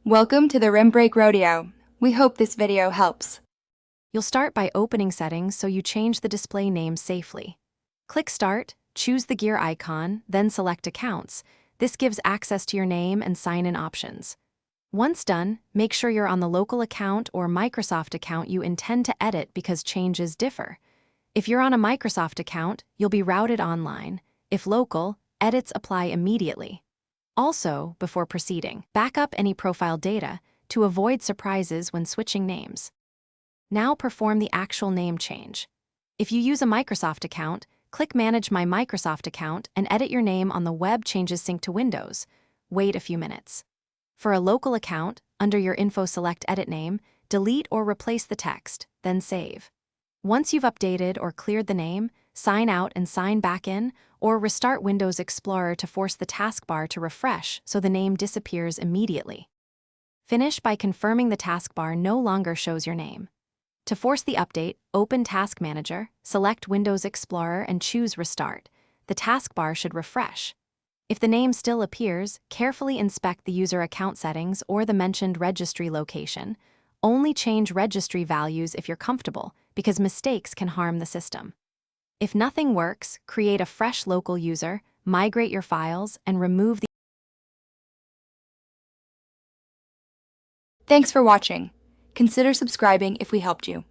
Welcome to the Rim Break Rodeo. We hope this video helps. You'll start by opening settings so you change the display name safely. Click Start, choose the gear icon, then select Accounts. This gives access to your name and sign-in options. Once done, make sure you're on the local account or Microsoft account you intend to edit because changes differ. If you're on a Microsoft account, you'll be routed online. If local, edits apply immediately. Also, before proceeding, back up any profile data to avoid surprises when switching names. Now perform the actual name change. If you use a Microsoft account, click Manage My Microsoft Account and edit your name on the Web Changes Sync to Windows. Wait a few minutes. For a local account, under your info select Edit Name, delete or replace the text, then save. Once you've updated or cleared the name, sign out and sign back in, or restart Windows Explorer to force the taskbar to refresh so the name disappears immediately. Finish by confirming the taskbar no longer shows your name. To force the update, open Task Manager, select Windows Explorer and choose Restart. The taskbar should refresh. If the name still appears, carefully inspect the user account settings or the mentioned registry location. Only change registry values if you're comfortable, because mistakes can harm the system. If nothing works, create a fresh local user, migrate your files, and remove the... Thanks for watching. Consider subscribing if we helped you.